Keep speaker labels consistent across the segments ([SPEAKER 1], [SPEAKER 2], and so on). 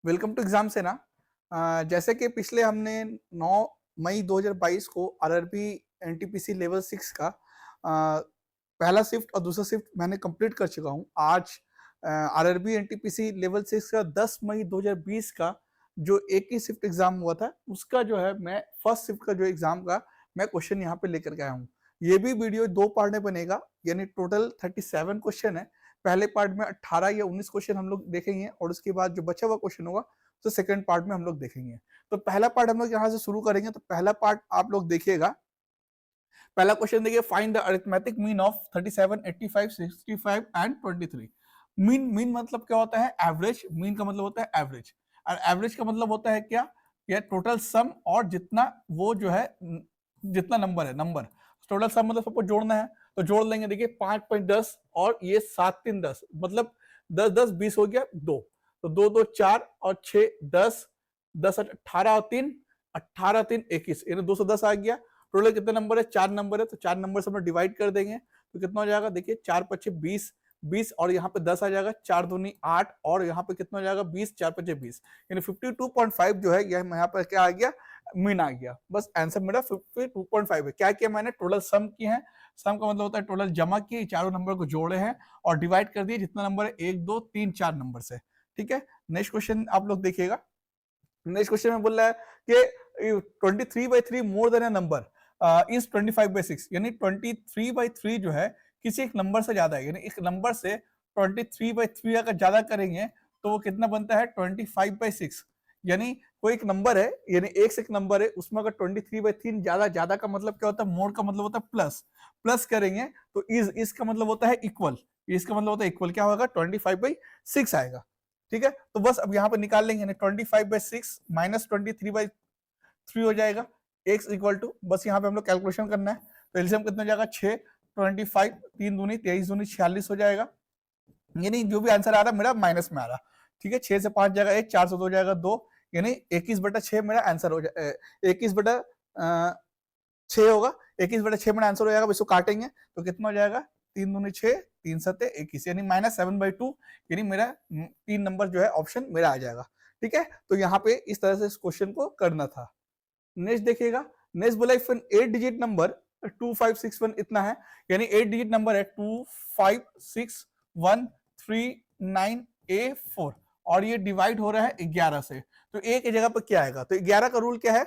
[SPEAKER 1] Welcome to exam से ना। जैसे कि पिछले हमने 9 मई 2022 को आरआरबी एनटीपीसी लेवल 6 का पहला शिफ्ट और दूसरा शिफ्ट मैंने कंप्लीट कर चुका हूं। आज आरआरबी एनटीपीसी लेवल 6 का 10 मई 2020 का जो एक ही शिफ्ट एग्जाम हुआ था उसका जो है मैं फर्स्ट शिफ्ट का जो एग्जाम का मैं क्वेश्चन यहाँ पे लेकर के आया हूँ। ये भी वीडियो 2 पार्ट में बनेगा, यानी टोटल 37 क्वेश्चन है। पहले पार्ट में 18 या 19 क्वेश्चन हम लोग देखेंगे और उसके बाद जो बचा हुआ क्वेश्चन होगा तो सेकंड पार्ट में हम लोग देखेंगे। तो पहला पार्ट हम लोग यहाँ से शुरू करेंगे। तो पहला पार्ट आप लोग देखिएगा। पहला क्वेश्चन देखिए, find the arithmetic mean of 37, 85, 65 and 23। Mean मतलब क्या होता है? एवरेज। मीन का मतलब होता है एवरेज, और एवरेज का मतलब होता है क्या? यह टोटल सम और जितना वो जो है जितना नंबर है, नंबर टोटल सम मतलब सबको जोड़ना है तो जोड़ लेंगे। देखिए 5.10 और ये 7 3 10 मतलब 10 10 20 हो गया 2, तो 2 2 4 और 6 10 10 18 और 3 18 3 21, यानी 210 आ गया। टोटल कितने नंबर है? 4 नंबर है, तो 4 नंबर से हम लोग डिवाइड कर देंगे तो कितना हो जाएगा? देखिए 4 5 20 20 और यहाँ पे 10 आ जाएगा, 4 दूनी 8 और यहाँ पे कितना हो जाएगा? 20 4 5 20, यानी 52.5 जो है यह यहाँ पर क्या आ गया? मीन आ गया। बस आंसर मेरा 52.5 है। क्या किया मैंने? टोटल सम की है। सम का मतलब होता है टोटल जमा किए, चारों नंबर को जोड़े हैं और डिवाइड कर दिए जितना नंबर है 1 2 3 4 नंबर से। ठीक है, नेक्स्ट क्वेश्चन आप लोग देखिएगा। नेक्स्ट क्वेश्चन में बोल रहा है कि 23/3 मोर देन अ नंबर इज 25/6, यानी 23/3 जो है किसी एक नंबर से ज्यादा है, यानी एक नंबर से 23/3 अगर ज्यादा करेंगे तो वो कितना बनता है? 25/6। यानी कोई एक नंबर है, यानी एक से एक नंबर है, उसमें अगर 23/3 ज्यादा, ज्यादा का मतलब क्या होता है? मोर का मतलब होता है प्लस, प्लस करेंगे तो इज का मतलब होता है इक्वल, इसका मतलब होता है इक्वल। क्या होगा? 25/6 आएगा। ठीक है, तो बस अब यहाँ पे निकाल लेंगे, 25/6 माइनस 23/3 हो जाएगा। x इक्वल टू, बस यहाँ पे हम लोग कैलकुलेशन करना है तो एलसीएम कितना हो जाएगा? 6 25 3 दूनी 23 दूनी 46 हो जाएगा, यानी जो भी आंसर आ रहा है मेरा माइनस में आ रहा। ठीक है, 6 से 5 जाएगा 1, 4 से 2 जाएगा 2, यानी 21/6 मेरा आंसर हो जाए, 21/6 होगा। 21/6 मेरा आंसर हो जाएगा। इसको काटेंगे तो कितना हो जाएगा? 3 दूनी 6 3 7 21, यानी -7/2, यानी मेरा 3 नंबर जो है ऑप्शन मेरा आ जाएगा। ठीक है, तो यहाँ पे इस तरह से इस क्वेश्चन को करना था। नेक्स्ट देखिएगा। नेक्स्ट बोला इफ एन 8 डिजिट नंबर 2561 इतना है, यानी 8 डिजिट नंबर है 256139A4 और ये डिवाइड हो रहा है 11 से, तो एक की जगह पर क्या आएगा? तो 11 का रूल क्या है?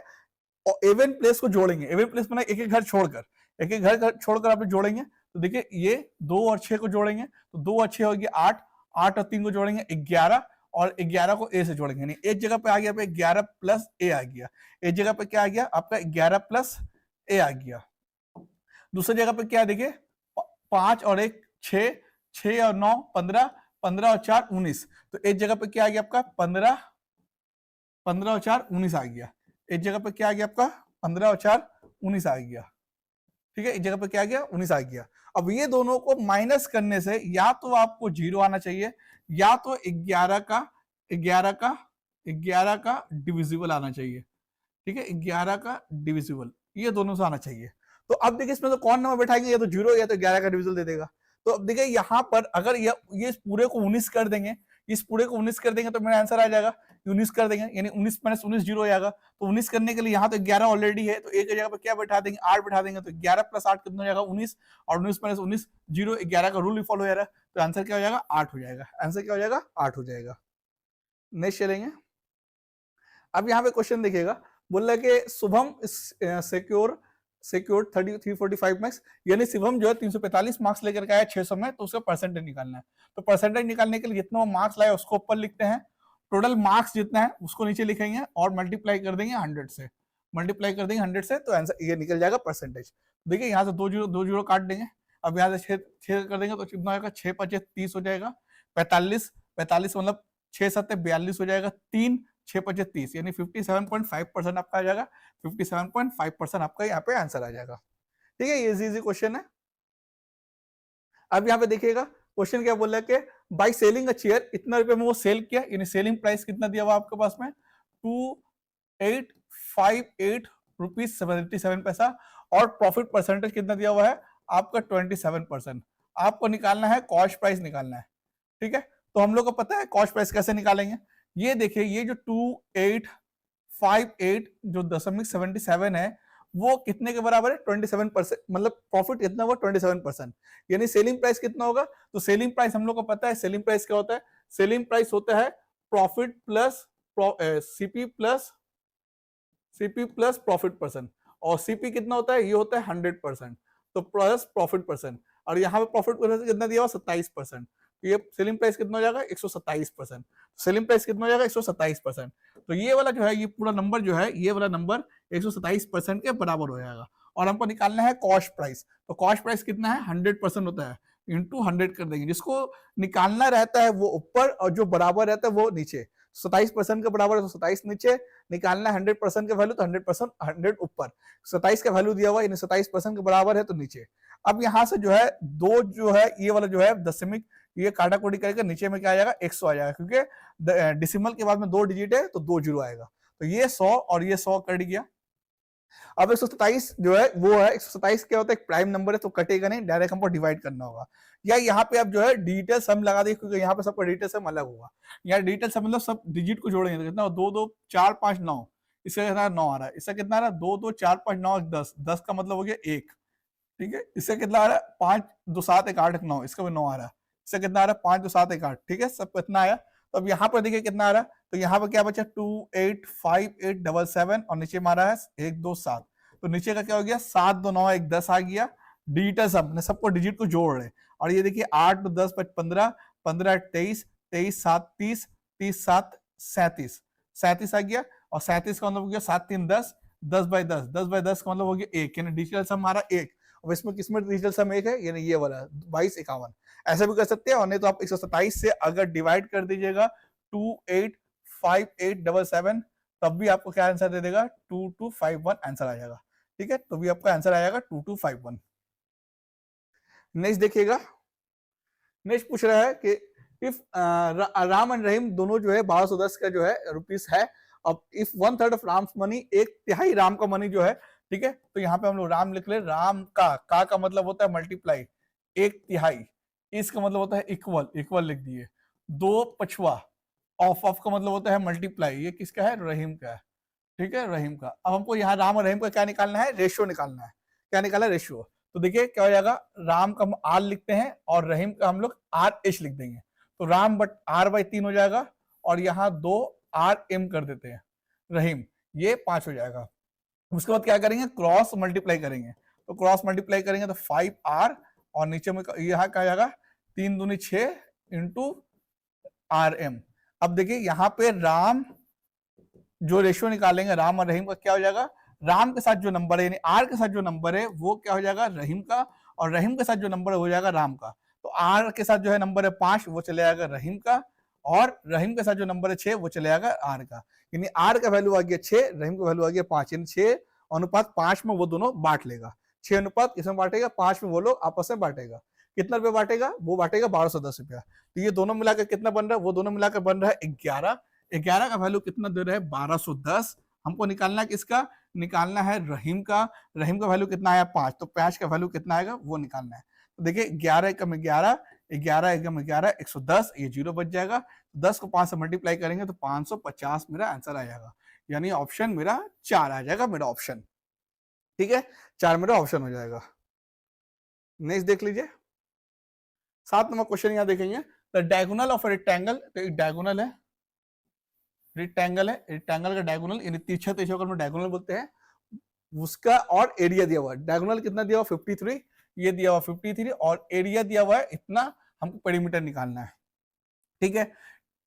[SPEAKER 1] और एवन प्लेस को जोड़ेंगे। एवन प्लेस में एक एक घर छोड़कर, एक एक घर छोड़कर आप जोड़ेंगे तो देखिए ये 2 और 6 को जोड़ेंगे तो 2 और 6 हो गया 8, 8 और 3 को जोड़ेंगे 11 और 11 को ए से जोड़ेंगे, यानी एक जगह पे आ गया 11 प्लस ए आ गया। एक जगह पे क्या आ गया? आपका 11 प्लस ए आ गया। दूसरी जगह पे क्या? देखिए 5 और 1 6, 6 और 9 15, 15 और 4 19, तो एक जगह पे क्या आ गया आपका? 15, 15 और 4 19 आ गया। एक जगह पे क्या आ गया आपका? 15 और 4 19 आ गया। ठीक है, एक जगह पे क्या आ गया? 19 आ गया। अब ये दोनों को माइनस करने से या तो आपको 0 आना चाहिए या तो 11 का 11 का 11 का डिविजिबल आना चाहिए। ठीक है, 11 का डिविजिबल, ये दोनों से आना चाहिए। तो अब देखिए इसमें तो कौन नंबर बैठाएंगे? या तो 0 या तो 11 का डिविजिबल दे देगा। तो अब देखिए यहाँ पर अगर ये इस पूरे को 19 कर देंगे, इस पूरे को 19 कर देंगे तो मेरा आंसर आ जाएगा। 19 कर देंगे यानी 19 - 19 0 हो जाएगा। तो 19 करने के लिए यहाँ तो 11 ऑलरेडी है तो एक जगह पे क्या बैठा देंगे? 8 बैठा देंगे, तो 11 + 8 कितना हो जाएगा? 19, और 19 - 19 0, 11 का रूल भी फॉलो हो जा रहा है तो आंसर क्या हो जाएगा? 8 हो जाएगा। आंसर क्या हो जाएगा? 8 हो जाएगा। नेक्स्ट चलेंगे। अब यहाँ पे क्वेश्चन देखिएगा, बोल रहा है कि शुभम सिक्योर 345 मार्क्स, यानी शिवम जो है 345 मार्क्स लेकर के आया 600 में, तो उसका परसेंटेज निकालना है। तो परसेंटेज निकालने के लिए जितना मार्क्स लाया उसको ऊपर लिखते हैं, टोटल मार्क्स जितना है उसको नीचे लिखेंगे और मल्टीप्लाई कर देंगे 100 से, मल्टीप्लाई कर देंगे 100 से, तो आंसर ये निकल जाएगा परसेंटेज। देखिए यहाँ से 2 जीरो काट देंगे। अब यहाँ से 6 कर देंगे तो कितना होगा? 6 × 5 = 30 हो जाएगा। 45 मतलब 6 × 7 = 42 हो जाएगा। 3 6 × 5 = 30, यानी 57.5% आपका आ जाएगा। 57.5% आपका यहाँ पे आंसर आ जाएगा। ठीक है, ये इजी क्वेश्चन है। अब यहाँ पे देखिएगा क्वेश्चन क्या बोल रहा है कि बाई सेलिंग अ चेयर, इतना रुपए में वो सेल किया, यानी सेलिंग प्राइस कितना दिया हुआ आपके पास में? 2858 रुपीज 77 पैसा, और प्रॉफिट परसेंटेज कितना दिया हुआ है आपका? 27%। आपको निकालना है कॉस्ट प्राइस निकालना है। ठीक है, तो हम लोग को पता है कॉस्ट प्राइस कैसे निकालेंगे। ये देखिए ये जो 2858 जो 0.77 है वो कितने के बराबर है 27%, मतलब प्रॉफिट कितना हुआ 27%। यानी सेलिंग प्राइस कितना होगा, तो सेलिंग प्राइस हम लोग को पता है, सेलिंग प्राइस क्या होता है, सेलिंग प्राइस होता है profit plus CP plus profit percent, और सीपी कितना होता है, ये होता है 100%, तो प्लस प्रॉफिट परसेंट, और यहाँ पे प्रॉफिट परसेंट कितना दिया हुआ 27%, ये सेलिंग प्राइस कितना हो जाएगा 127%, सेलिंग प्राइस कितना हो जाएगा 127%। तो ये वाला जो है, ये पूरा नंबर जो है, ये वाला नंबर 127% के बराबर हो जाएगा। और हमको निकालना है कॉस्ट प्राइस, तो कॉस्ट प्राइस कितना है 100% होता है, इंटू 100 कर देंगे, जिसको निकालना रहता है वो ऊपर और जो बराबर रहता है वो नीचे। 27% के बराबर है तो 27 नीचे, निकालना 100% का वैल्यू तो 100% 100 ऊपर, 27 का वैल्यू दिया हुआ यानी 27% के बराबर है तो नीचे। अब यहाँ से जो है दो जो है ये वाला जो है दशमिक, ये काटा कोटी करके नीचे में क्या आ जाएगा 100 आ जाएगा, क्योंकि डिसिमल के बाद में 2 डिजिट है तो 2 जीरो आएगा, तो ये 100 और ये 100 कट गया। अब 127 जो है वो है 127 क्या होता है, एक प्राइम नंबर है तो कटेगा नहीं, डायरेक्ट हमको डिवाइड करना होगा, या यहाँ पे आप जो है डिजिटल सम लगा दें, क्योंकि यहाँ पे सबका डिजिटल सम अलग होगा। यहाँ डिजिटल सम मतलब सब डिजिट को जोड़ेंगे तो कितना 2 2 4 5 9, इसका कितना 9 आ रहा है, इसका कितना आ रहा है 2 2 4 5 9 10, 10 का मतलब हो गया 1, ठीक है। इसका कितना आ रहा है 5 2 7 1 8 1 9, इसका भी 9 आ रहा है। इसका कितना आ रहा है 5 2 7 1 8, ठीक है, सब कितना आया। तो अब यहाँ पर देखिए कितना आ रहा है, तो यहाँ पर क्या बचा 285877 और नीचे मारा है 1 2 7, तो नीचे का क्या हो गया 7 2 9 1 10 आ गया। डिजिटल सब ने सबको डिजिट को जोड़ रहे, और ये देखिए 8 2 10 15 15 23 23 7 30 30 7 37 37 आ गया, और 37 का मतलब हो गया 7 3 10 10 बाई 10 10 बाई 10 का मतलब हो गया 1, यानी डिजिटल सम हमारा 1। अब इसमें किसमें डिजिटल सम 1 है, यानी ये वाला 2251, ऐसा भी कर सकते हैं, और नहीं तो आप 127 से अगर डिवाइड कर दीजिएगा 285877 तब भी आपको क्या आंसर दे देगा 2251 आंसर आ जाएगा, ठीक है, तो भी आपका आंसर आएगा 2251। नेक्स्ट देखिएगा, नेक्स्ट पूछ रहा है कि इफ राम एंड रहीम दोनों जो है 1210 का जो है रुपीस है, अब इफ 1/3 ऑफ राम्स मनी, एक तिहाई राम का मनी जो है, ठीक है, तो यहाँ पे हम लोग राम लिख ले, राम का मतलब होता है मल्टीप्लाई, एक तिहाई, इसका मतलब होता है इक्वल, इक्वल लिख दिए, 2 पछवा, ऑफ का मतलब होता है मल्टीप्लाई, ये किसका है रहीम का है, ठीक है, रहीम का। अब हमको यहाँ राम और रहीम का क्या निकालना है, रेशियो निकालना है, क्या निकालना है रेशियो, तो देखिए क्या हो जाएगा, राम का हम आर लिखते हैं और रहीम का हम लोग आर एच लिख देंगे, तो राम बट आर बाई 3 हो जाएगा, और यहाँ 2 आर एम कर देते हैं, रहीम ये 5 हो जाएगा। उसके बाद क्या करेंगे, क्रॉस मल्टीप्लाई करेंगे, तो क्रॉस मल्टीप्लाई करेंगे तो 5 आर, और नीचे में यहाँ क्या जाएगा 3 दूनी 6 इंटू आर एम। अब देखिए यहाँ पे राम जो रेशियो निकालेंगे राम और रहीम का क्या हो जाएगा, राम के साथ जो नंबर है यानी आर के साथ जो नंबर है वो क्या हो जाएगा रहीम का, और रहीम के साथ जो नंबर है हो जाएगा राम का, तो आर के साथ जो है नंबर है 5 वो चले जाएगा रहीम का, और रहीम के साथ जो नंबर है 6 वो चले जाएगा आर का, यानी आर का वैल्यू आ गया 6, रहीम का वैल्यू आ गया 5, यानी 6:5 में वो दोनों बांट लेगा, 6 अनुपात किसमें बांटेगा 5 में, वो लोग आपस में बांटेगा, कितना रुपया बांटेगा, वो बांटेगा 1210 रुपया, तो ये दोनों मिलाकर कितना बन रहा है, वो दोनों मिलाकर बन रहा है 11, 11 का वैल्यू कितना दे रहा है 1210, हमको निकालना है किसका, निकालना है रहीम का, रहीम का वैल्यू कितना आया 5, तो 5 का वैल्यू कितना आएगा वो निकालना है, तो देखिए 11 एकम 11, 11 एकम 11 110, ये जीरो बच जाएगा, 10 को 5 से मल्टीप्लाई करेंगे तो 550 मेरा आंसर आ जाएगा, यानी ऑप्शन मेरा 4 आ जाएगा मेरा ऑप्शन, ठीक है, 4 मेरा ऑप्शन हो जाएगा। नेक्स्ट देख लीजिए 7 नंबर क्वेश्चन यहाँ देखेंगे, द डायगोनल ऑफ रेक्टेंगल, तो एक डायगोनल है, रेक्टेंगल है, रेक्टेंगल का डायगोनल यानी तिरछा तिरछा को हम डायगोनल बोलते हैं, उसका और एरिया दिया हुआ है, डायगोनल कितना दिया हुआ 53, ये दिया हुआ 53 और एरिया दिया हुआ है इतना, हमको पेरीमीटर निकालना है, ठीक है,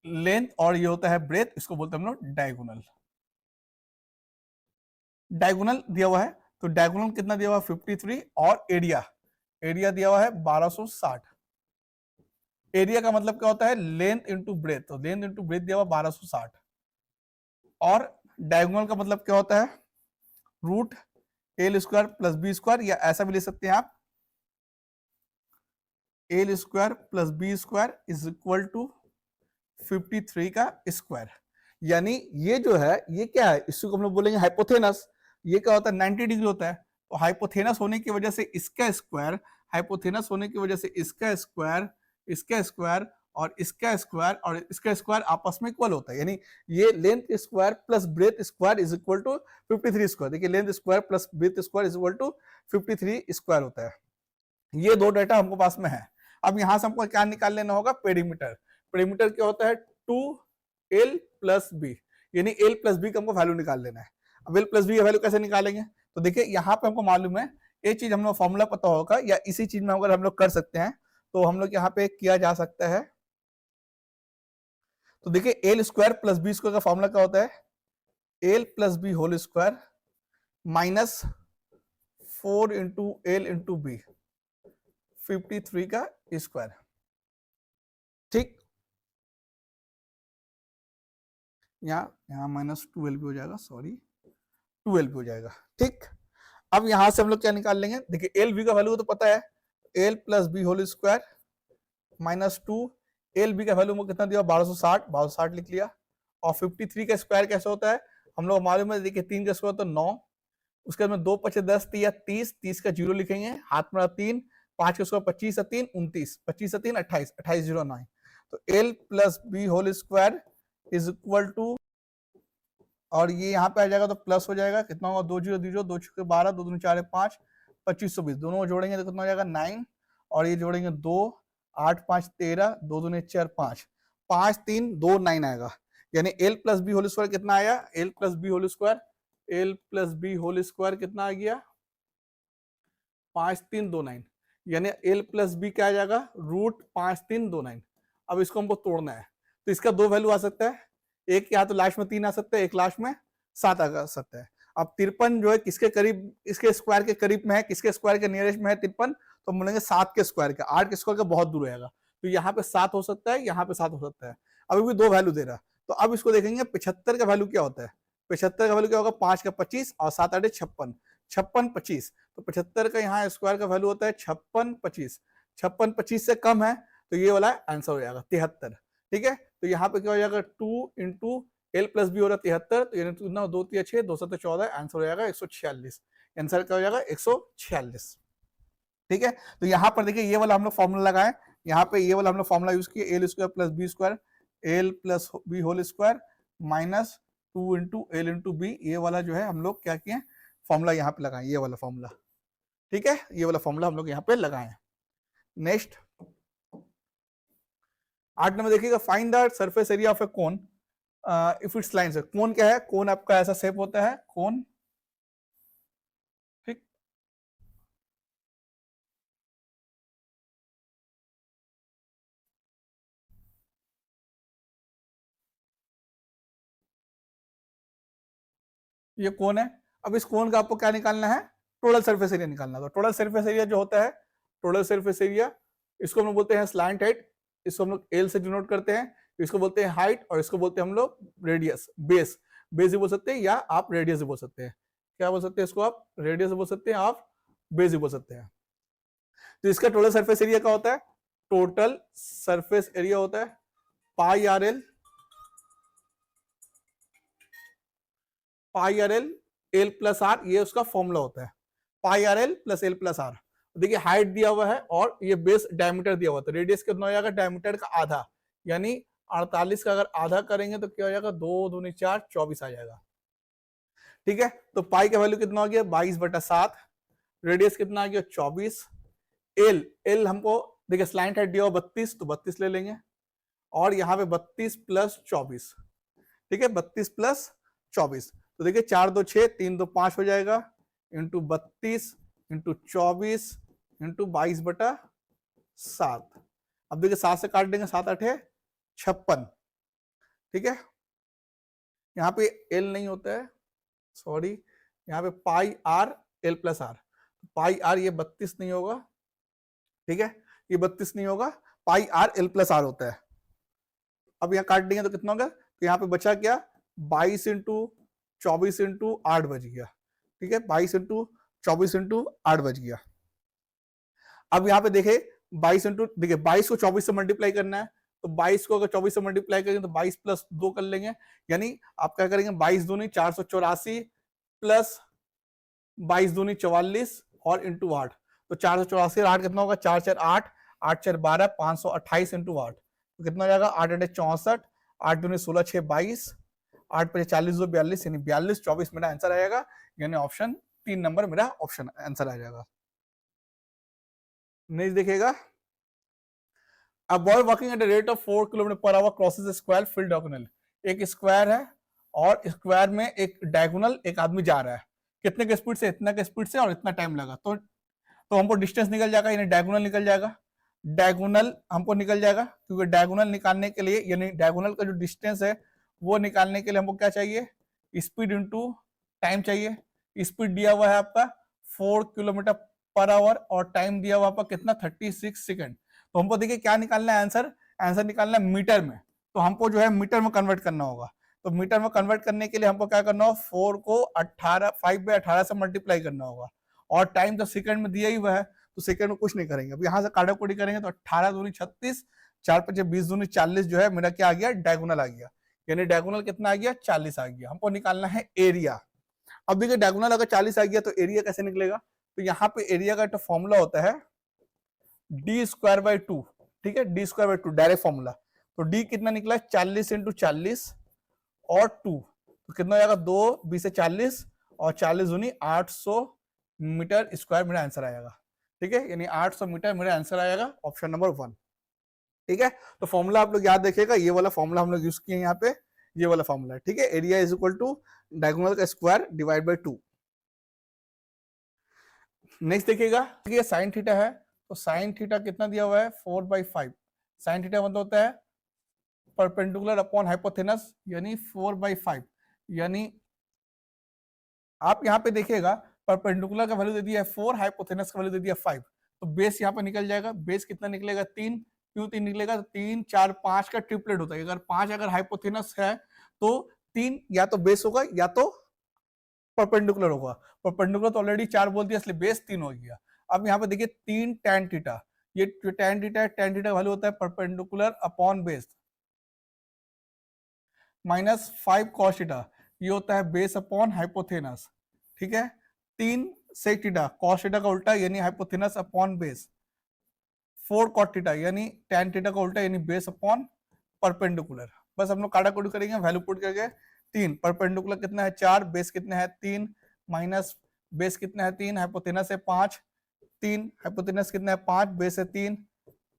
[SPEAKER 1] लेंथ और ये होता है ब्रेथ, इसको बोलते हैं हम लोग डायगोनल, डायगोनल दिया हुआ है, तो डायगोनल कितना दिया हुआ 53 और एरिया, एरिया दिया हुआ है 1260, एरिया का मतलब क्या होता है लेंथ इंटू ब्रेथ, तो लेंथ इंटू ब्रेथ दिया हुआ 1260, और डायगोनल का मतलब क्या होता है root l square plus b square, या ऐसा भी ले सकते हैं आप l square plus b square is equal to 53 का स्क्वायर, यानी ये जो है ये क्या है, इसको हम लोग बोलेंगे हाइपोथेनस, ये क्या होता है 90 डिग्री होता है, तो हाइपोथेनस होने की वजह से इसका स्क्वायर, हाइपोथेनस होने की वजह से इसका स्क्वायर, इसका स्क्वायर और इसका स्क्वायर आपस में इक्वल होता है, यानी ये length square plus breadth square is equal to 53 square. देखिए length square plus breadth square is equal to 53 square होता है। ये दो डाटा हमको पास में है। अब यहां से हमको क्या निकाल लेना होगा, पेरीमीटर। पेरीमीटर क्या होता है, 2l प्लस बी, यानी l प्लस बी का हमको वैल्यू निकाल लेना है। अब l प्लस बी का वैल्यू कैसे निकालेंगे, तो देखिए यहाँ पे हमको मालूम है, ये चीज हम लोग फॉर्मूला पता होगा, या इसी चीज में अगर हम लोग कर सकते हैं तो हम लोग यहाँ पे किया जा सकता है। तो देखिए l square plus b square का फॉर्मूला क्या होता है, l plus b whole square minus 4 into l into b, 53 का स्क्वायर। ठीक, यहाँ माइनस 12 भी हो जाएगा, सॉरी 12 भी हो जाएगा। ठीक, अब यहां से हम लोग क्या निकाल लेंगे, देखिए एल बी का वैल्यू तो पता है, l plus b whole square minus 2, l b का वैल्यू कितना दिया, 1260 लिख लिया। और 53 का स्क्वायर कैसे होता है, हम लोग मालूम है, देखिए 3 का स्क्वायर तो 9, उसके बाद में 2 पचे 10 या 30 का जीरो लिखेंगे, हाथ में 3, 5 का स्क्वायर 25 या 3 29, 25 या 3 28, 28 0 9। तो l plus b whole square is equal to, और ये यहाँ पे आ जाएगा तो प्लस हो जाएगा, कितना होगा, 2 0 0, 2 6 12, 2 2 4 5, 2520, दोनों को जोड़ेंगे तो कितना हो जाएगा 9, और ये जोड़ेंगे 2 8 5 13, 2 2 4 5, 5 3 2 9 आएगा। यानी l plus b whole square कितना आया, l plus b whole square, l plus b whole square कितना आ गया, 5 3 2 9, यानी एल प्लस बी क्या आ जाएगा, रूट 5 3 2 9। अब इसको हमको तोड़ना है, तो इसका दो वैल्यू आ सकता है, एक या तो लास्ट में 3 आ सकता है, एक लास्ट में 7 आ सकता है। अब 53 जो है किसके करीब, इसके स्क्वायर के करीब में है, किसके स्क्वायर के नियरेस्ट में है 53, तो हम बोलेंगे 7 के स्क्वायर का, 8 के स्क्वायर का बहुत दूर रहेगा, तो यहाँ पे 7 हो सकता है, यहाँ पे 7 हो सकता है। अभी भी दो वैल्यू दे रहा है, तो अब इसको देखेंगे 75 का वैल्यू क्या होता है। 75 का वैल्यू क्या होगा, 5 का 25 और 7 8 56, 56 25, तो 75 का यहाँ स्क्वायर का वैल्यू होता है 56 25, 56 25 से कम है तो ये वाला आंसर हो जाएगा 73। ठीक है, तो यहाँ पे क्या हो जाएगा 2 इंटू एल प्लस बी हो रहा है 73, तो यानी 2 3 6 2 7 14, आंसर हो जाएगा 146। आंसर क्या हो जाएगा 146। ठीक है, तो यहाँ पर देखिए ये वाला हम लोग फॉर्मूला लगाए, यहाँ पे ये वाला हम लोग फॉर्मूला यूज किए, l square plus b square, l plus b whole square minus 2 into l into b, ये वाला जो है हम लोग क्या किए, फॉर्मूला यहाँ पे लगाए, ये वाला फॉर्मूला। ठीक है, ये वाला फॉर्मूला हम लोग यहाँ पे लगाए। नेक्स्ट 8 नंबर देखिएगा, find the surface area of a cone if its lines. Cone क्या है, कोन आपका ऐसा शेप होता है, कोन। ठीक, ये कोन है। अब इस कोन का आपको क्या निकालना है, टोटल सरफेस एरिया निकालना। तो टोटल सरफेस एरिया जो होता है, टोटल सरफेस एरिया, इसको हम लोग बोलते हैं स्लैंट हाइट, इसको हम लोग एल से डिनोट करते हैं, इसको बोलते हैं हाइट, और इसको बोलते हैं हम लोग रेडियस, बेस। बेस भी बोल सकते हैं या आप रेडियस भी बोल सकते हैं। क्या बोल सकते हैं इसको, आप रेडियस बोल सकते हैं, आप बेस भी बोल सकते हैं। तो इसका टोटल सरफेस एरिया क्या होता है, टोटल सरफेस एरिया होता है pi r l, pi r l l plus r, ये उसका फॉर्मूला होता है, pi r l plus l plus r. देखिए हाइट दिया हुआ है और ये बेस डायमीटर दिया हुआ है, तो रेडियस कितना हो जाएगा, डायमीटर का आधा, यानी 48 का अगर आधा करेंगे तो क्या हो जाएगा, 2 दूनी 4 24 आ जाएगा। ठीक है, तो पाई का वैल्यू कितना हो गया, 22/7, रेडियस कितना आ गया 24, एल एल हमको देखिए स्लाइंट हाइट दिया हुआ 32, तो 32 ले लेंगे, और यहाँ पे 32 प्लस 24, ठीक है 32 प्लस 24, तो देखिए 4 2 6 3 2 5 हो जाएगा, इंटू 32 इंटू 24 इंटू 22/7। अब देखिए 7 से काट देंगे, 7 8 56। ठीक है, यहाँ पे एल नहीं होता है, सॉरी, यहाँ पे pi r l plus r, pi r ये 32 नहीं होगा, ठीक है, ये 32 नहीं होगा, पाई आर एल प्लस आर होता है। अब यहाँ काट देंगे तो कितना होगा, तो यहाँ पे बचा क्या, 22 इंटू 24 इंटू 8 बच गया। ठीक है, 22 इंटू 24 इंटू 8 बच गया। अब यहाँ पे देखे 22 इंटू, देखिए 22 को 24 से मल्टीप्लाई करना है, तो 22 को अगर 24 से मल्टीप्लाई करेंगे तो 22 प्लस 2 कर लेंगे, यानी आप क्या करेंगे 22 दूनी 484 प्लस 22 दूनी 44 और इंटू 8, तो 484 8 कितना होगा, 4 4 8 8 4 12, 528 इंटू 8, तो कितना हो जाएगा 8 8 64, 8 दूनी 16 6 22, 8 5 40 2 42, यानी 42 24 मेरा आंसर आएगा, यानी ऑप्शन 3 नंबर मेरा ऑप्शन आंसर आ जाएगा। नेक्स्ट देखिएगा, a boy walking at the rate of 4 kilometre per hour crosses A square field diagonal. एक स्क्वायर है और स्क्वायर में एक डायगोनल एक आदमी जा रहा है, कितने के स्पीड से, इतना के स्पीड से, और इतना टाइम लगा, तो हमको डिस्टेंस निकल जाएगा, यानी डायगोनल निकल जाएगा। डायगोनल हमको निकल जाएगा, क्योंकि डायगोनल निकालने के लिए, यानी डायगोनल का जो डिस्टेंस है वो निकालने के लिए हमको क्या चाहिए, स्पीड इंटू टाइम चाहिए। स्पीड दिया हुआ है आपका 4 किलोमीटर पर आवर और टाइम दिया हुआ आपका कितना 36 सेकंड। तो हमको देखिए क्या निकालना है, आंसर निकालना है मीटर में, तो हमको जो है मीटर में कन्वर्ट करना होगा। तो मीटर में कन्वर्ट करने के लिए हमको क्या करना होगा, 4 को 5/18 से मल्टीप्लाई करना होगा, और टाइम तो सेकंड में दिया ही हुआ है, तो सेकंड में कुछ नहीं करेंगे। अब यहाँ से काटा कोड़ी करेंगे तो 18 दूनी 36, 4 5 20 दूनी 40 जो है मेरा क्या आ गया, डायगोनल आ गया, यानी डायगोनल कितना आ गया 40 आ गया। हमको निकालना है एरिया। अब देखिए डायगोनल अगर 40 आ गया तो एरिया कैसे निकलेगा, तो यहाँ पे एरिया का तो फॉर्मूला होता है d² 2, ठीक है, d² 2 डायरेक्ट फॉर्मूला। तो d कितना निकला 40 × 40 और 2, तो कितना हो जाएगा 2 20 से 40 और 40 दूनी 800 मीटर स्क्वायर मेरा आंसर आएगा, ठीक है, यानी 800 मीटर मेरा आंसर आएगा, ऑप्शन नंबर 1, ठीक है। तो फॉर्मूला आप लोग याद देखिएगा, ये वाला फॉर्मूला हम लोग यूज किए यहाँ पे, ये वाला फॉर्मूला है, ठीक है, area is equal to diagonal का स्क्वायर डिवाइड बाय 2। नेक्स्ट देखिएगा, ये साइन थीटा है, तो साइन थीटा कितना दिया हुआ है 4/5। साइन थीटा मतलब होता है परपेंडिकुलर अपॉन हाइपोथेनस, यानी 4/5, यानी आप यहाँ पे देखिएगा परपेंडिकुलर का वैल्यू दे दिया है 4, हाइपोथेनस का वैल्यू दे दिया 5, तो बेस यहाँ पे निकल जाएगा। बेस कितना निकलेगा 3, क्यों 3 निकलेगा, तो 3 4 5 का ट्रिपलेट होता है, अगर 5 अगर हाइपोथेनस है तो 3 या तो बेस होगा या तो परपेंडिकुलर होगा। परपेंडिकुलर तो ऑलरेडी 4 बोल दिया, इसलिए बेस 3 हो गया। अब यहाँ पे देखिए 3 tan थीटा, ये tan थीटा है, tan थीटा का वैल्यू होता है perpendicular upon base, -5 cos theta, ये होता है बेस अपॉन हाइपोथेनस, ठीक है। 3 sec थीटा, cos थीटा का उल्टा यानी हाइपोथेनस अपॉन बेस, 4 cot थीटा यानी tan थीटा का उल्टा यानी बेस अपॉन परपेंडिकुलर। बस हम लोग काटा कोडी करेंगे, वैल्यू पुट करके 3, परपेंडिकुलर कितना है 4, बेस कितना है 3, माइनस बेस कितना है 3, हाइपोथेनस है 5, 3 हाइपोथेनस कितना है 5, बेस है 3,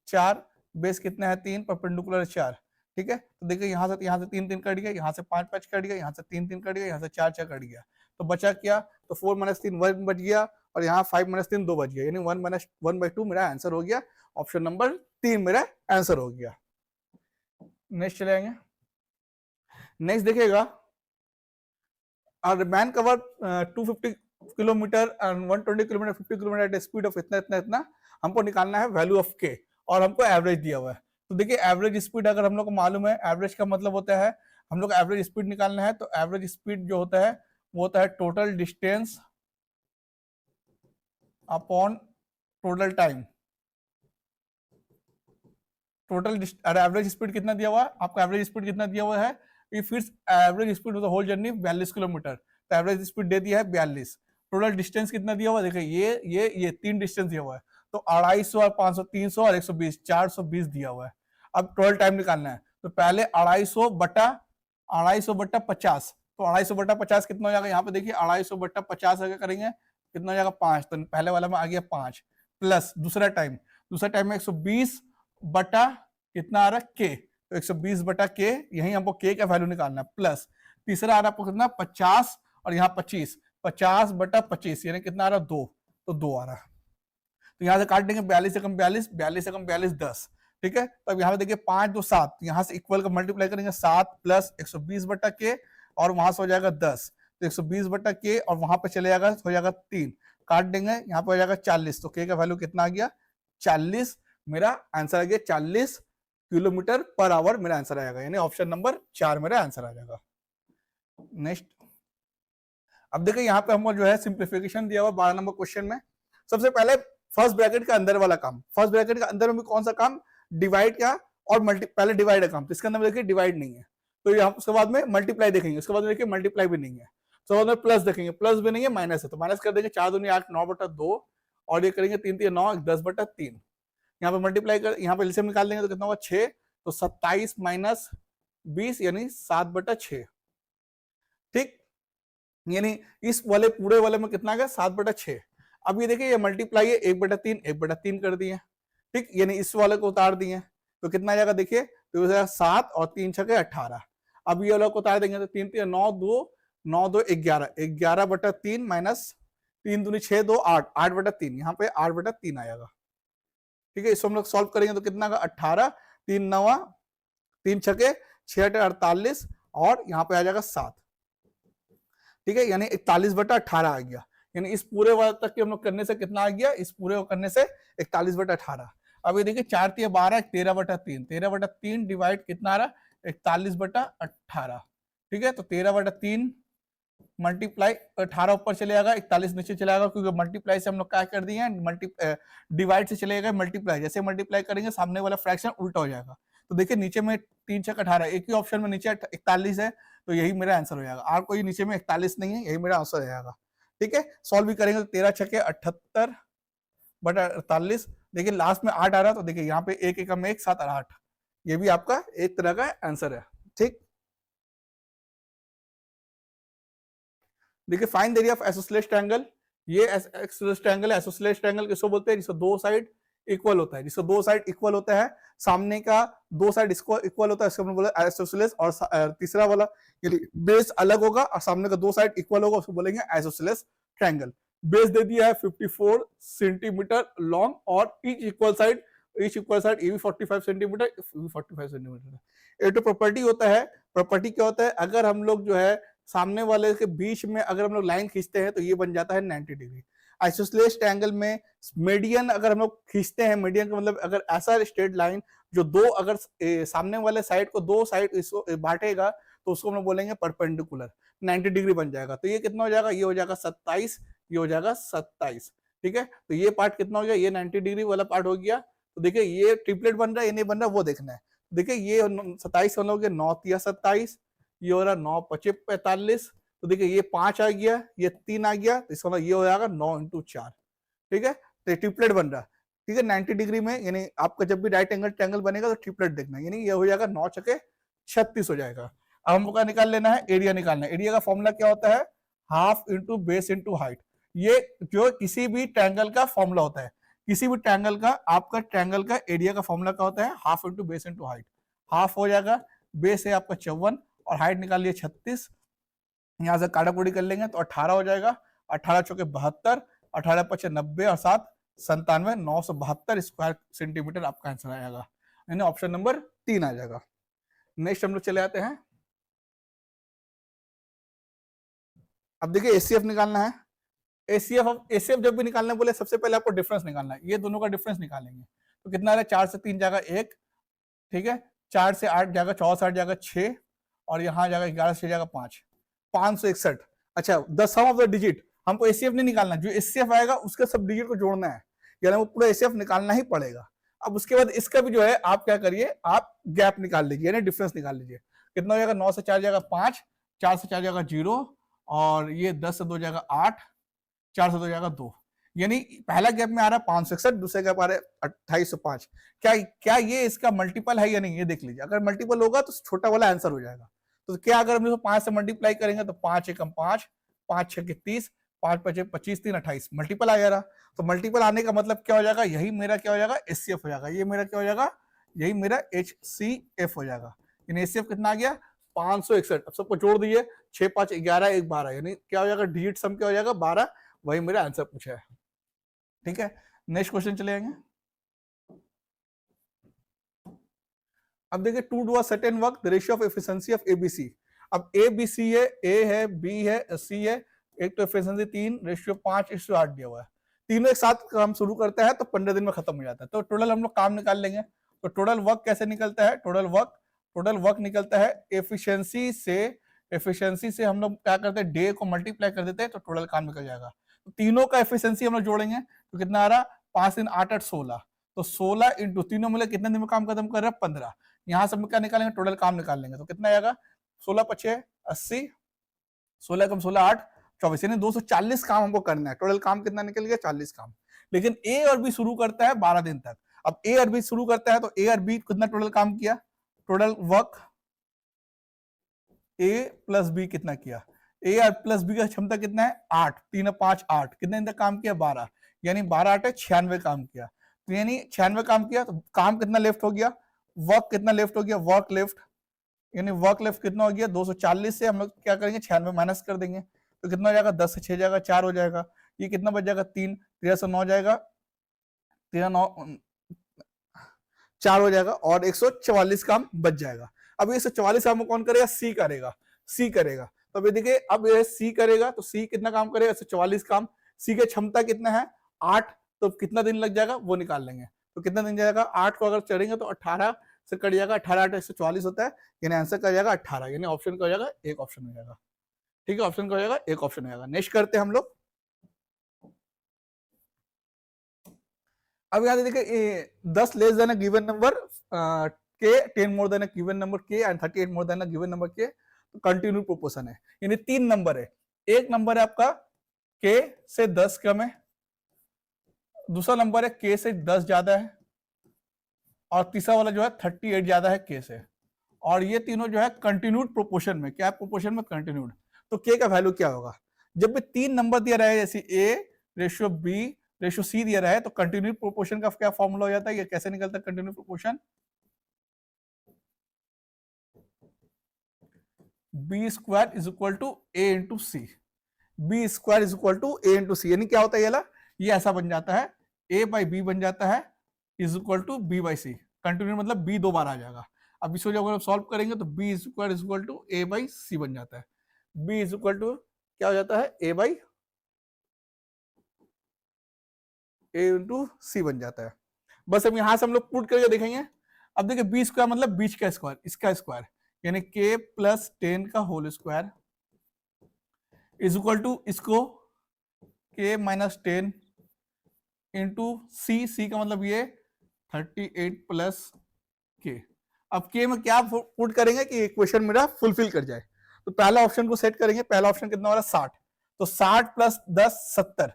[SPEAKER 1] 4 बेस कितना है 3, परपेंडिकुलर है 4, ठीक है। तो देखिए यहाँ से 3 3 कट गया, यहाँ से 5 5 कट गया, यहाँ से 3 3 कट गया, यहाँ से 4 4 कट गया, तो बचा क्या, तो 4 - 3 1 बच गया, और यहाँ 5 - 3 2 बच गया, यानी 1 - 1/2 मेरा आंसर हो गया, ऑप्शन नंबर 3 मेरा आंसर हो गया। नेक्स्ट चले आएंगे, नेक्स्ट देखिएगा, man cover 250 kilometre and 120 kilometre 50 kilometre at speed of इतना इतना इतना, हमको निकालना है वैल्यू ऑफ के, और हमको एवरेज दिया हुआ है। तो देखिए एवरेज स्पीड अगर हम लोग को मालूम है, एवरेज का मतलब होता है हम लोग एवरेज स्पीड निकालना है, तो एवरेज स्पीड जो होता है वो होता है total distance upon total time. Total average speed कितना दिया हुआ है आपको, एवरेज स्पीड कितना दिया हुआ है, if its average speed of the whole journey 42 kilometre, तो एवरेज स्पीड दे दिया है 42। टोटल डिस्टेंस कितना दिया हुआ है, देखिए ये 3 डिस्टेंस दिया हुआ है, तो 250 और 500 300 और 120 420 दिया हुआ है। अब टोटल टाइम निकालना है, तो पहले 250 बटा 50, तो 250 कितना हो जाएगा, यहाँ पे देखिए 250 अगर करेंगे कितना हो जाएगा 5, तो पहले वाला में आ गया 5, प्लस दूसरा टाइम में 120 बटा कितना आ रहा है के, तो 120 बटा के, यही हमको के का वैल्यू निकालना है, प्लस तीसरा आ रहा है कितना 50 और यहाँ 25, 50 बटा 25 यानी कितना आ रहा है 2, तो 2 आ रहा है। तो यहाँ से काट देंगे 42 से कम 42, 42 से कम 42 10, ठीक है। तो अब यहाँ पे देखिए 5 2 7, यहाँ से इक्वल का मल्टीप्लाई करेंगे 7 प्लस 120 बटा के, और वहां से हो जाएगा 10, तो 120 बटा के और वहां पे चले जाएगा हो जाएगा 3, काट देंगे यहाँ पे हो जाएगा 40, तो के का वैल्यू कितना आ गया 40, मेरा आंसर आ गया 40 किलोमीटर पर आवर मेरा आंसर आएगा, यानी ऑप्शन नंबर 4 मेरा आंसर आ जाएगा। नेक्स्ट, अब देखिए यहाँ पे हमको जो है सिंप्लीफिकेशन दिया हुआ 12 नंबर क्वेश्चन में। सबसे पहले फर्स्ट ब्रैकेट का अंदर वाला काम, फर्स्ट ब्रैकेट का अंदर में भी कौन सा काम, डिवाइड का और पहले डिवाइड का काम, तो इसके अंदर में देखिए डिवाइड नहीं है, तो यहाँ उसके बाद में मल्टीप्लाई देखेंगे, उसके बाद में देखिए मल्टीप्लाई भी नहीं है, उसके बाद में प्लस देखेंगे, प्लस भी नहीं है, माइनस है, तो माइनस कर देंगे 4 दूनी 8 9 बटा 2, और ये करेंगे 3 3 9 10 बटा 3, यहाँ पे मल्टीप्लाई कर यहाँ पे एलसीएम निकाल देंगे तो कितना होगा 6, तो 27 माइनस 20 यानी 7/6। ठीक, यानी इस वाले पूरे वाले में कितना आ गया 7/6। अब ये देखिए ये मल्टीप्लाई है 1/3 1/3 कर दिए। ठीक, यानी इस वाले को उतार दिए तो कितना आ जाएगा देखिए, तो 7 और 3 छके 18। अब ये वाला को उतार देंगे तो 3 3 9 2 9 2 11 11/3 माइनस 3 दूनी 6 2 8 8/3, यहाँ पे 8/3 आएगा। ठीक है, इसको हम लोग सॉल्व करेंगे तो कितना आएगा 18 3 9 3 छके 6 8 48 और यहाँ पे आ जाएगा 7। ठीक है, यानी 41/18 आ गया। यानी इस पूरे वाले तक के हम लोग करने से कितना आ गया, इस पूरे को करने से 41/18। अब ये देखिए 4 3 12 13/3 13/3 डिवाइड कितना आ रहा 41/18। ठीक है, तो 13/3 मल्टीप्लाई 18 ऊपर चले जाएगा 41 नीचे चले जाएगा, क्योंकि मल्टीप्लाई से हम लोग क्या कर दिए हैं, डिवाइड से चले गए मल्टीप्लाई। जैसे मल्टीप्लाई करेंगे सामने वाला फ्रैक्शन उल्टा हो जाएगा। तो देखिए नीचे में 3 6 18, एक ही ऑप्शन में नीचे 41 है, तो यही मेरा आंसर हो जाएगा। और कोई नीचे में 41 नहीं है, यही मेरा आंसर हो जाएगा। ठीक है, सॉल्व भी करेंगे तो 13 छके 78/48। देखिए लास्ट में 8 आ रहा है, तो देखिए यहाँ पे 1 1 में 1 7 और 8, ये भी आपका एक तरह का आंसर है। ठीक, देखिए find the area of isosceles triangle. ये आइसोसेलेस ट्रायंगल है। आइसोसेलेस ट्रायंगल किसको बोलते हैं, जिसको दो साइड इक्वल होता है, जिसको दो साइड इक्वल होता है, सामने का दो साइड इसको इक्वल होता है, इसको हम बोलते हैं आइसोसेलेस। और तीसरा वाला यानी बेस अलग होगा और सामने का दो साइड इक्वल होगा, उसको बोलेंगे आइसोसेलेस ट्रायंगल। बेस दे दिया है 54 सेंटीमीटर लॉन्ग और ईच इक्वल साइड ये भी 45 सेंटीमीटर, 45 सेंटीमीटर। ये तो प्रॉपर्टी होता है। प्रॉपर्टी क्या होता है, अगर हम लोग जो है सामने वाले के बीच में अगर हम लोग लाइन खींचते हैं तो ये बन जाता है 90 डिग्री। आइसोसेलेस ट्रायंगल में मीडियन अगर हम लोग खींचते हैं, मीडियन का मतलब अगर ऐसा स्ट्रेट लाइन जो दो अगर सामने वाले साइड को दो साइड इसको बांटेगा तो उसको हम लोग बोलेंगे परपेंडिकुलर, 90 डिग्री बन जाएगा। तो ये कितना हो जाएगा, ये हो जाएगा 27, ये हो जाएगा 27। ठीक है, तो ये पार्ट कितना हो गया, ये 90 डिग्री वाला पार्ट हो गया। तो देखिए ये ट्रिपलेट बन रहा है, ये नहीं बन रहा, वो देखना है। देखिए ये 27 हम लोग 9 3 27, ये हो रहा 9 5 45। तो देखिए ये 5 आ गया, ये 3 आ गया, तो इसका मतलब ये हो जाएगा 9 × 4। ठीक है, तो ट्रिपलेट बन रहा है। ठीक है, 90 डिग्री में, यानी आपका जब भी राइट एंगल ट्रायंगल बनेगा तो ट्रिपलेट देखना, यानी ये हो जाएगा 9 छके 36 हो जाएगा। अब हमको क्या निकाल लेना है, एरिया निकालना है। एरिया का फॉर्मूला क्या होता है, half into base into height. ये जो किसी भी ट्रायंगल का फॉर्मूला होता है, किसी भी ट्रायंगल का, आपका ट्रायंगल का एरिया का फॉर्मूला क्या होता है, half into base into height. Half हो जाएगा, बेस है आपका 54 और हाइट निकाल लिया 36। यहां से काटाकुटी कर लेंगे तो 18 हो जाएगा, 18 चौके 72, 18 पचे 90 और 7 97, 972 स्क्वायर सेंटीमीटर आपका आंसर आएगा, यानी ऑप्शन नंबर 3 आ जाएगा। नेक्स्ट हम लोग चले आते हैं। अब देखिए एचसीएफ निकालना है। एचसीएफ जब भी निकालना बोले सबसे पहले आपको डिफरेंस निकालना है। ये दोनों का डिफरेंस निकालेंगे तो कितना आ रहा है, 4 से 3 जाएगा 1। ठीक है, 4 से 8 जाएगा, 4 से 8 जाएगा 6 और यहाँ जाएगा 11 से जाएगा 5, 561। अच्छा, the sum of the digit, हमको एचसीएफ नहीं निकालना, जो एचसीएफ आएगा उसके सब डिजिट को जोड़ना है, यानी वो पूरा एचसीएफ निकालना ही पड़ेगा। अब उसके बाद इसका भी जो है आप क्या करिए, आप गैप निकाल लीजिए, यानी डिफरेंस निकाल लीजिए। कितना हो जाएगा, 9 से 4 जाएगा 5, 4 से 4 जाएगा 0 और ये 10 से 2 जाएगा 8, 4 से 2 जाएगा 2, यानी पहला गैप में आ रहा है 561, दूसरे गैप आ रहा है 2805। क्या ये इसका मल्टीपल है या नहीं, ये देख लीजिए। अगर मल्टीपल होगा तो छोटा वाला आंसर हो जाएगा। तो क्या अगर हम इसको 5 से मल्टीप्लाई करेंगे तो 5 एकम 5, 5 6 30, 5 5 25 3 28, मल्टीपल आ जाएगा। तो मल्टीपल आने का मतलब क्या हो जाएगा, यही मेरा क्या हो जाएगा, एचसीएफ हो जाएगा। ये मेरा क्या हो जाएगा, यही मेरा एचसीएफ हो जाएगा। यानी एचसीएफ कितना आ गया, 561। अब सबको जोड़ दीजिए, 6 5 11 1 12, यानी क्या हो जाएगा, डिजिट सम क्या हो जाएगा 12, वही मेरा आंसर पूछा है। ठीक है, नेक्स्ट क्वेश्चन चले जाएंगे। अब देखिए, to do a certain work the ratio of efficiency of ABC. अब एबीसी है, ए है, बी है, सी है। एक तो एफिशिएंसी 3, रेशियो 5:8 दिया हुआ है। तीनों एक साथ काम शुरू करता है तो 15 दिन में खत्म हो जाता है। तो टोटल हम लोग काम निकाल लेंगे। तो टोटल वर्क कैसे निकलता है, टोटल वर्क निकलता है एफिशिएंसी से हम लोग क्या करते हैं, डे को मल्टीप्लाई कर देते हैं तो टोटल काम निकल जाएगा। तो तीनों का एफिशिएंसी हम लोग जोड़ेंगे तो कितना आ रहा, 5 3 8 8 16। तो 16 इंटू तीनों मिले कितने दिन में काम खत्म कर रहे हैं, 15। यहाँ से हम क्या निकालेंगे, टोटल काम निकाल लेंगे तो कितना आएगा, 16 5 80, 16 कम 16 8 24, यानी 240 काम हमको करना है। टोटल काम कितना निकल गया, 40 काम। लेकिन ए और बी शुरू करता है 12 दिन तक। अब ए और बी शुरू करता है तो ए और बी कितना टोटल काम किया, टोटल वर्क ए प्लस बी कितना किया, ए प्लस बी का क्षमता कितना है 8, 3 और 5 8, कितने दिन तक काम किया 12, यानी 12 8 96 काम किया। तो यानी 96 काम किया तो काम कितना लेफ्ट हो गया, वर्क कितना लेफ्ट हो गया, वर्क लेफ्ट, यानी वर्क लेफ्ट कितना हो गया 240 से हम लोग क्या करेंगे 96 माइनस कर देंगे, तो कितना हो जाएगा 10 से 6 जाएगा 4 हो जाएगा, ये कितना बच जाएगा 3, 13 से 9 जाएगा, 13 9 4 हो जाएगा और 144 काम बच जाएगा। अब 144 काम कौन करेगा, सी करेगा, सी करेगा। तो अभी देखिए अब ये सी करेगा तो सी कितना काम करेगा 144 काम, सी की क्षमता कितना है 8, तो कितना दिन लग जाएगा वो निकाल लेंगे, तो कितना दिन जाएगा 8 को अगर चढ़ेंगे तो 18 से कट जाएगा, 18 8 144 होता है, यानी आंसर का जाएगा 18, यानी ऑप्शन का हो जाएगा एक ऑप्शन हो जाएगा। ठीक है, ऑप्शन का हो जाएगा एक ऑप्शन हो जाएगा। नेक्स्ट करते हैं हम लोग। अब यहाँ देखिए 10 less than a given number के, 10 more than a given number के and 38 more than a given number के, तो कंटिन्यू प्रोपोर्शन है, यानी 3 नंबर है, एक नंबर है आपका के से 10 कम है, दूसरा नंबर है के से 10 ज्यादा है, और तीसरा वाला जो है 38 ज्यादा है के से, और ये तीनों जो है कंटिन्यूड प्रोपोर्शन में, क्या प्रोपोर्शन में कंटिन्यूड। तो के का वैल्यू क्या होगा, जब भी 3 नंबर दिया रहा है जैसे A ratio B ratio C दिया रहा है, तो कंटिन्यूड प्रोपोर्शन का क्या फॉर्मूला हो जाता है, ये कैसे निकलता है continued proportion, b square is equal to a into c, b square is equal to a into c, यानी क्या होता है ये ऐसा बन जाता है ए बाई बी बन जाता है is equal to b by c, continue मतलब बी 2 बार आ जाएगा। अब इसको जब सॉल्व करेंगे तो b square is equal to a by c बन जाता है, बी इज इक्वल टू क्या हो जाता है ए बाई ए इंटू सी बन जाता है। बस अब यहां से हम लोग पुट करके देखेंगे। अब देखिए बी स्क्वायर मतलब बीच का स्क्वायर, इसका स्क्वायर, यानी के प्लस 10 का whole square is equal to इसको के माइनस 10 इंटू सी, सी का मतलब ये 38 प्लस के। अब के में क्या पुट करेंगे कि क्वेश्चन मेरा फुलफिल कर जाए, तो पहला ऑप्शन को सेट करेंगे, पहला ऑप्शन कितना हो रहा है 60, तो 60 प्लस 10 70,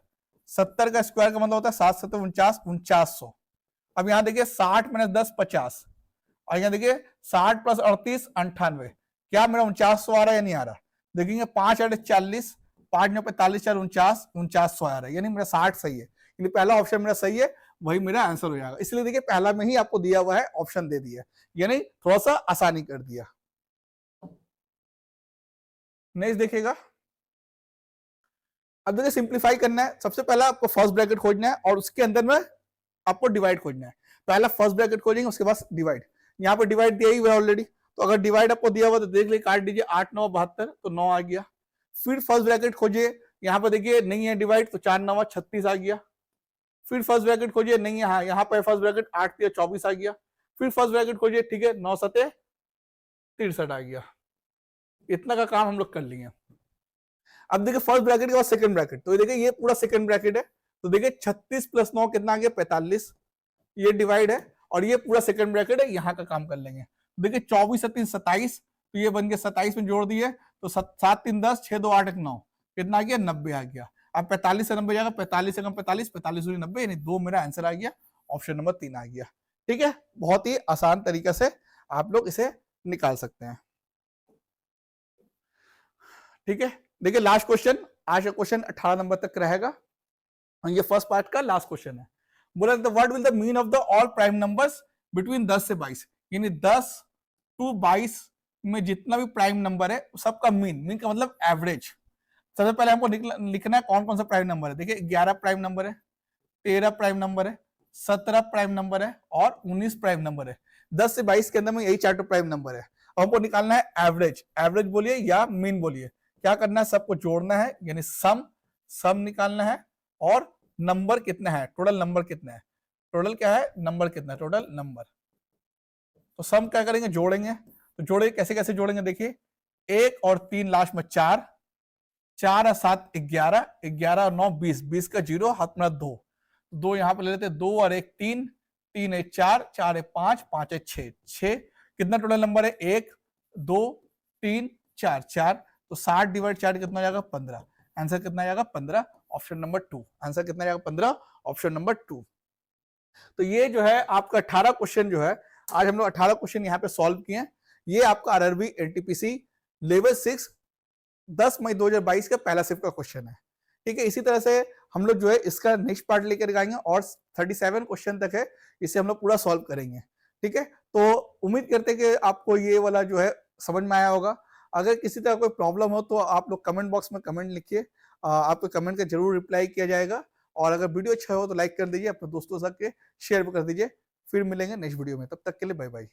[SPEAKER 1] 70 का स्क्वायर का मतलब होता है 7 7 49 4900। अब यहाँ देखिए 60 माइनस 10 50, और यहाँ देखिए 60 प्लस 38 98, क्या मेरा 4900 आ रहा है या नहीं आ रहा, देखेंगे 5 8 40, 5 9 45 4 49 4900 आ रहा है, यानी मेरा 60 सही है, यानी पहला ऑप्शन मेरा सही है, वही मेरा आंसर हो जाएगा। इसलिए देखिए पहला में ही आपको दिया हुआ है, ऑप्शन दे दिया, यानी थोड़ा सा आसानी कर दिया। नेक्स्ट देखिएगा, अब देखिए सिंप्लीफाई करना है, सबसे पहला आपको फर्स्ट ब्रैकेट खोजना है और उसके अंदर में आपको डिवाइड खोजना है। पहला फर्स्ट ब्रैकेट खोजेंगे उसके बाद डिवाइड, यहाँ पे डिवाइड दिया ही हुआ है ऑलरेडी, तो अगर डिवाइड आपको दिया हुआ तो देख लीजिए, काट दीजिए 8 9 72, तो 9 आ गया। फिर फर्स्ट ब्रैकेट खोजिए, यहाँ पे देखिए नहीं है डिवाइड, तो 4 9 36 आ गया। फिर फर्स्ट ब्रैकेट खोजिए, नहीं है, यहाँ पे फर्स्ट ब्रैकेट 8 3 24 आ गया। फिर फर्स्ट ब्रैकेट खोजिए, ठीक है 9 7 63 आ गया। इतना का काम हम लोग कर लिए। अब देखिए फर्स्ट ब्रैकेट के बाद सेकंड ब्रैकेट, तो देखिए ये पूरा सेकंड ब्रैकेट है, तो देखिए 36 प्लस 9 कितना आ गया 45, ये डिवाइड है, और ये पूरा सेकंड ब्रैकेट है, यहाँ का काम कर लेंगे। देखिए 24 3 27, तो ये बन गया 27 में जोड़ दिए, तो 7 3 10 6 2 8 1 9, कितना आ गया 90 आ गया। अब 45 से 90 जाएगा, 45 से कम 45, 45 दूनी 90, यानी 2 मेरा आंसर आ गया, ऑप्शन नंबर 3 आ गया। ठीक है, बहुत ही आसान तरीके से आप लोग इसे निकाल सकते हैं। ठीक है, देखिए लास्ट क्वेश्चन, आज का क्वेश्चन 18 नंबर तक रहेगा, और ये फर्स्ट पार्ट का लास्ट क्वेश्चन है। बोला what will the mean of the all prime numbers between 10 से 22, यानी 10 टू 22 में जितना भी प्राइम नंबर है सबका मीन का मतलब एवरेज। सबसे पहले हमको लिखना है कौन कौन सा प्राइम नंबर है। देखिए 11 प्राइम नंबर है, 13 प्राइम नंबर है, 17 प्राइम नंबर है और 19 प्राइम नंबर है। 10 से 22 के अंदर में यही 4 प्राइम नंबर है। हमको निकालना है एवरेज, एवरेज बोलिए या मीन बोलिए, क्या करना है सबको जोड़ना है, यानी सम निकालना है, और नंबर कितना है, टोटल नंबर कितना है, टोटल क्या है नंबर कितना है, टोटल नंबर। तो सम क्या करेंगे जोड़ेंगे, तो जोड़े कैसे कैसे जोड़ेंगे, देखिए 1 और 3 लास्ट में 4, 4 और 7 11, 11 और 9 20, 20 का 0 हाथ में 2, 2 यहाँ पे ले लेते, 2 और 1 3, 3 1 4, 4 1 5, 5 1 6, 6 कितना टोटल नंबर है 1 2 3 4 4, तो 60 डिवाइड 4 कितना जाएगा 15, आंसर कितना जाएगा 15, ऑप्शन नंबर 2, आंसर कितना जाएगा 15, ऑप्शन नंबर 2। तो ये जो है आपका 18 क्वेश्चन जो है आज हम लोग 18 क्वेश्चन यहाँ पे सॉल्व किए हैं। ये आपका आरआरबी एनटीपीसी लेवल 6 10 मई 2022 का पहला शिफ्ट का क्वेश्चन है। ठीक है, इसी तरह से हम लोग जो है इसका नेक्स्ट पार्ट लेकर आएंगे और 37 क्वेश्चन तक है, इसे हम लोग पूरा सॉल्व करेंगे। ठीक है, तो उम्मीद करते हैं कि आपको ये वाला जो है समझ में आया होगा। अगर किसी तरह कोई प्रॉब्लम हो तो आप लोग कमेंट बॉक्स में कमेंट लिखिए, आपके कमेंट का जरूर रिप्लाई किया जाएगा। और अगर वीडियो अच्छा हो तो लाइक कर दीजिए, अपने दोस्तों के साथ शेयर भी कर दीजिए। फिर मिलेंगे नेक्स्ट वीडियो में, तब तक के लिए बाय बाय।